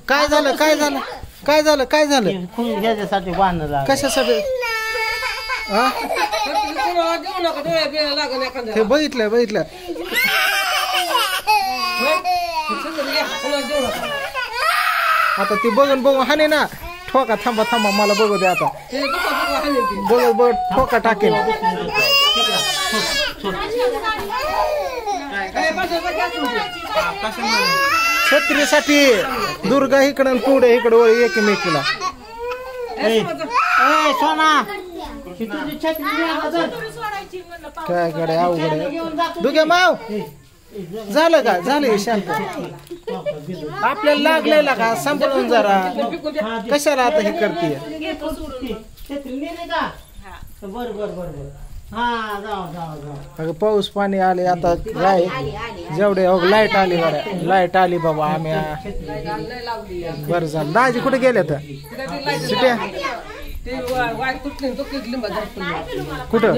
काय झालं काय झालं काय झालं काय झालं ह्याच्यासाठी बांधणं लागलं. कशासाठी हा ते बघितलं बघितलं आता ती बघून बघून हाणे ना ठोका थांबा थांबा मला बघू दे आता बघ बघ ठोका टाकेल छत्रीसाठी दुर्गा इकडं पुढे इकडं वळ एकमेकीला सोना काय कडे अवघड दुग्या माव झालं का झालं शांत आपल्याला लागलेला का सांभाळून जरा कशाला आता हे करते बर बर बर बर हा जाऊ जाऊ जाऊ अगं पाऊस पाणी आले आता काय जेवढे लाईट आली बरं लाईट आली बाबा आम्ही बरं झालं दाजी कुठे गेले तर सुट्या कुठं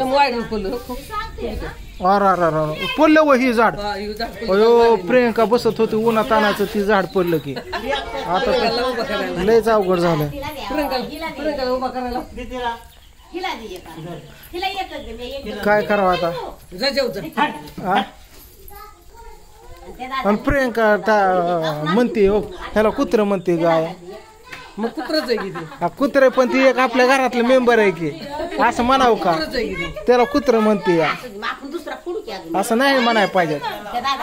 पडलं व ही झाड अयो प्रियंका बसत होती उन्हा तानाचं ती झाड पडलं की आता लयच अवघड झालं काय करावं आता आणि प्रियंका म्हणते ह्याला कुत्र म्हणते गाय मग कुत्रच आहे की कुत्रे पण ती एक आपल्या घरातलं मेंबर आहे की असं म्हणावं का त्याला कुत्र म्हणते असं नाही म्हणाय पाहिजे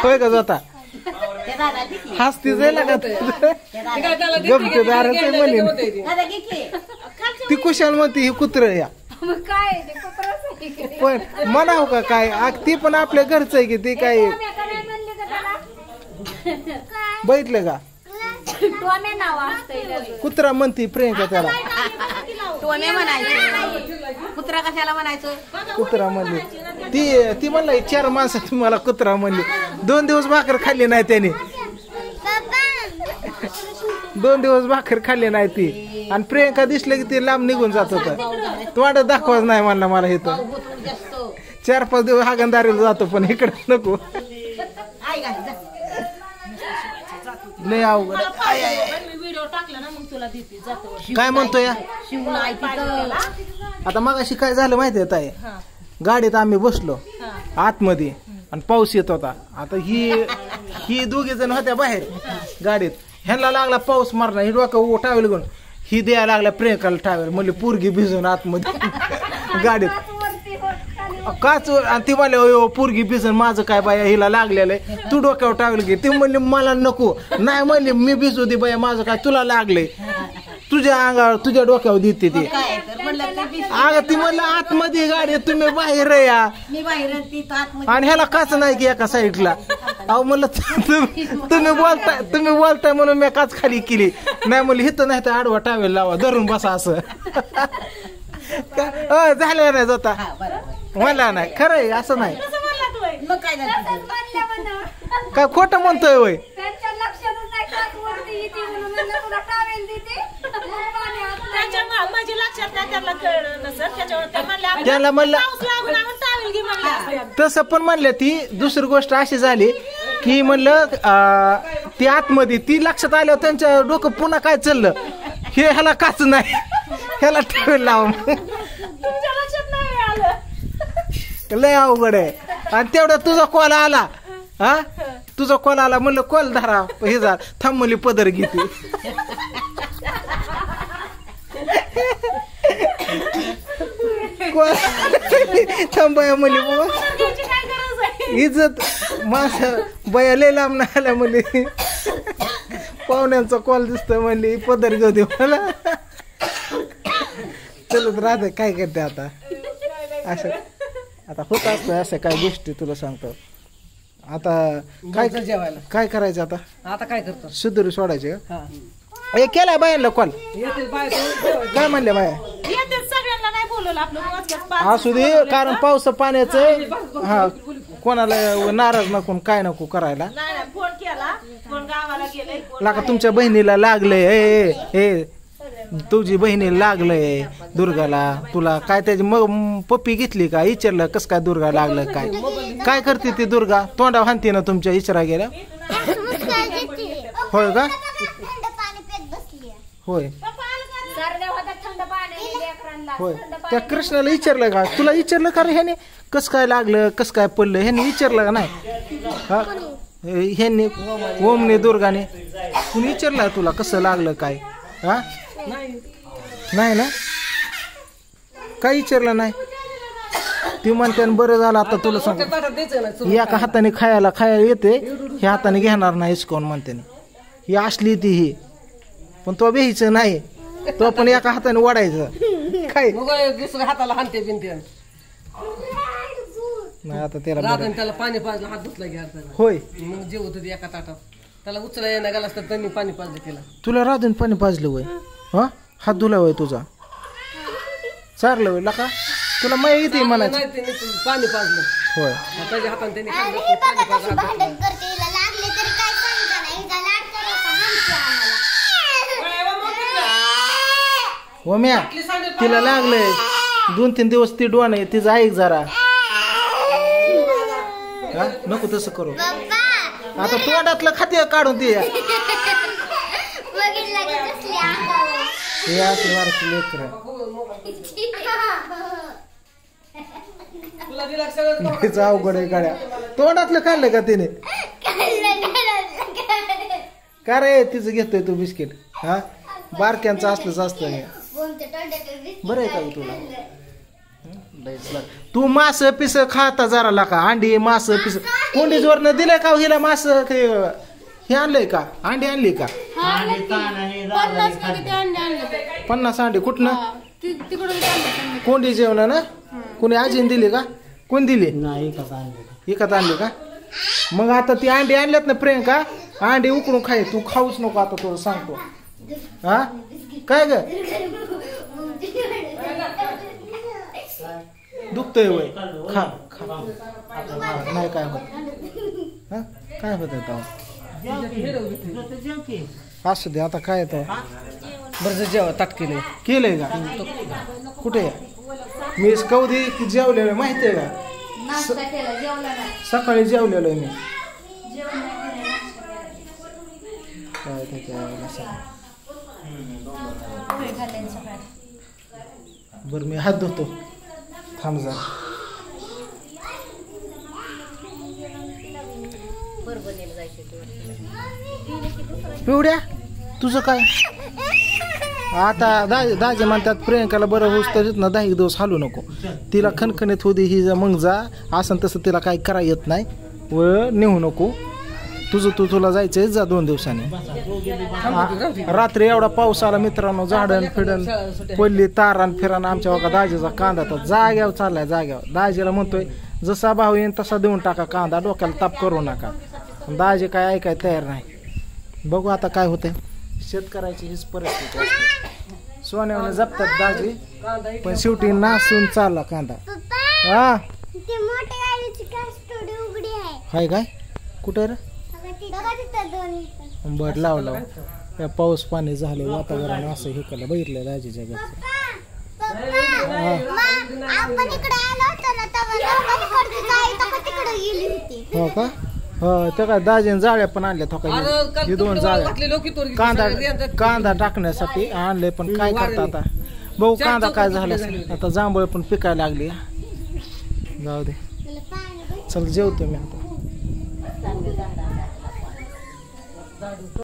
होय का जाता हसती जाईल का गमते दारात म्हणे ती कुशाल म्हणते ही कुत्र या पण म्हणाव का काय ती पण आपल्या घरचं आहे की ती काय बघितलं का कुत्रा म्हणती प्रियंका त्याला कुत्रा कशाला म्हणायचं कुत्रा म्हणली ती म्हणला 4 माणसं तुम्हाला कुत्रा म्हणली 2 दिवस भाकर खाल्ली नाही त्याने 2 दिवस भाकर खाल्ली नाही ती आणि प्रियंका दिसलं की ती लांब निघून जात होतं तोंड दाखवाच नाही म्हणला मला इथं 4-5 दिवस हागंदारीला जातो पण इकडे नको लय अवघड काय म्हणतोय आता मगाशी काय झालं माहितीये ताई गाडीत आम्ही बसलो आतमध्ये आणि पाऊस येत होता आता ही 2 जण होत्या बाहेर गाडीत ह्यांना लागला पाऊस मारला ही डोकं टावेल घेऊन ही द्यायला लागला प्रियंकाला टावेल म्हणजे पोरगी भिजून आतमध्ये गाडीत काच आणि ती म्हणले पोरगी भिजून माझं काय बाया हिला लागलेलं आहे तू डोक्यावर टावेल घे ती म्हणली मला नको नाही म्हणली मी भिजू दे बाया माझं काय तुला लागलंय तुझ्या अंगावर तुझ्या डोक्यावर देते ती अगं ती म्हणलं आतमध्ये गाडी तुम्ही बाहेर या आणि ह्याला काच नाही की एका साईडला अहो म्हणलं तुम्ही बोलताय म्हणून मी काच खाली केली नाही म्हणलं हिथं नाही तर आडवा टावेल लावा धरून बसा असं झालं नाही जाता मला नाही खरंय असं नाही काय खोटं म्हणतोय वय त्याला म्हणलं तसं पण म्हणलं ती दुसरी गोष्ट अशी झाली की म्हणलं ती आतमध्ये ती लक्षात आल्यावर त्यांच्या डोकं पुन्हा काय चाललं हे ह्याला काच नाही ह्याला ठेवलं लाव लय अवघड आहे आणि तेवढा तुझा कॉल आला हा तुझा कॉल आला म्हणलं कॉल धरा हे जा थांब म्हणली पदर घेते थांबाया म्हणली इज्जत माणसं बया लय लांब नाही आला म्हणली पाहुण्यांचा कॉल दिसतोय म्हणली पदर घेऊ दे मला चलत राहते काय करते आता असं आता होत असतं असं काय गोष्टी तुला सांगतो आता काय जेवायला काय करायचं आता आता काय करतो सुधुरी सोडायचे का केलाय बायांना कॉल काय म्हणले बाया असू दे कारण पावसा पाण्याचं हा कोणाला नाराज नको काय नको करायला लाका तुमच्या बहिणीला लागलंय हे तुझी बहिणी लागलंय दुर्गाला तुला काय त्याची मग पप्पी घेतली का विचारलं कस काय दुर्गा लागलं काय करते ती दुर्गा तोंडा हाणते ना तुमच्या इचरा गेल्या होय का होय सर्द्या होत्या थंड पाण्याने लेकरांना. होय त्या कृष्णाला विचारलं का तुला विचारलं का रे ह्याने कस काय लागलं कस काय पडलं ह्याने विचारलं का नाही हा ह्यांनी ओमने दुर्गाने कुणी विचारलं तुला कसं लागलं काय हा नाही ना काय विचारलं नाही ती म्हणते बरं झालं आता तुला सांग एका हाताने खायला येते ह्या हाताने घेणार नाही हिसकावून म्हणते ही असली ती ही पण तो बेहीचं नाही तो पण एका हाताने ओढायचं काय दुसऱ्या हाताला हानते बिनते नाही आता त्याला राधन त्याला पाणी पाजलं हात धुतला घ्या होय मग जेवत होती एका ताटात त्याला उचला येणं गेला असतं त्यांनी पाणी पाजलं केला तुला राधून पाणी पाजलं वय हा हात धुला वय तुझा चारलं वय लका तुला माय येते म्हणायचं नाही त्यांनी पाणी पाजलं होय त्याच्या हाताने त्यांनी खाल्लं, पाणी पाजलं हो म्या तिला लागलंय 2-3 दिवस ती डोन आहे तिचं ऐक जरा हा नको तसं करू आता तोंडातलं खाते काढून दे हे असं वारचं लेकरं. तुला दिला सगळं तिचं अवघड आहे गाड्या तोंडातलं खाल्लं का तिने का रे तिचं घेतोय तू बिस्किट हा बारक्यांचं असलंच असतं हे बरं आहे का तुला तू मास पिस खाता जरा लाका अंडी मास पिस कोंडी जोरनं दिलंय का हिला मास हे आणलंय का अंडी आणली का 50 अंडी कुठनं कोंडी जेवण ना कोणी आजीने दिली का कोण दिली विकत आणली का मग आता ती अंडी आणल्यात ना प्रियंका अंडी उकडून खाय तू खाऊच नको आता तुला सांगतो हा काय ग दुखतंय वय खा खा नाही काय होत हा काय होत असू दे आता काय येतं बरं जेव्हा ताट केलंय का कुठे मी कधी जेवलेलं माहिती आहे का सकाळी जेवलेलो आहे मी काय बरं मी हात धुतो थांब जा पिवड्या तुझं काय आता दाजे म्हणतात प्रियंकाला बरं होस तर ना 10 दिवस हालू नको तिला खणखणीत होती ही मग जा असं तसं तिला काही करा येत नाही व नेऊ नको तुला जायचंय जा 2 दिवसांनी रात्री एवढा पाऊस आला मित्रांनो झाडण फिडण पडली तारान फिरान आमच्या बघा दाजीचा कांदा तर जाग्यावर चाललाय जाग्यावर दाजीला म्हणतोय जसा भाव येईन तसा देऊन टाका कांदा डोक्याला ताप करू नका दाजी काय ऐकाय तयार नाही बघू आता काय होतंय शेतकऱ्याची हीच परिस्थिती असते सोन्याने जपतात दाजी पण शेवटी नासून चालला कांदा हा हाय काय कुठे रे बर लावलं त्या पाऊस पाणी झाले वातावरण असं हे केलं बघितलं दाजीच्या घरचं हो का हो त्या काय दाजीने जाळ्या पण आणल्या थोका ही 2 जाळ्या कांदा टाकण्यासाठी आणले पण काय करता आता बघू कांदा काय झाला आता जांभळ पण पिकायला लागली जाऊ दे चल जेवतो मी आता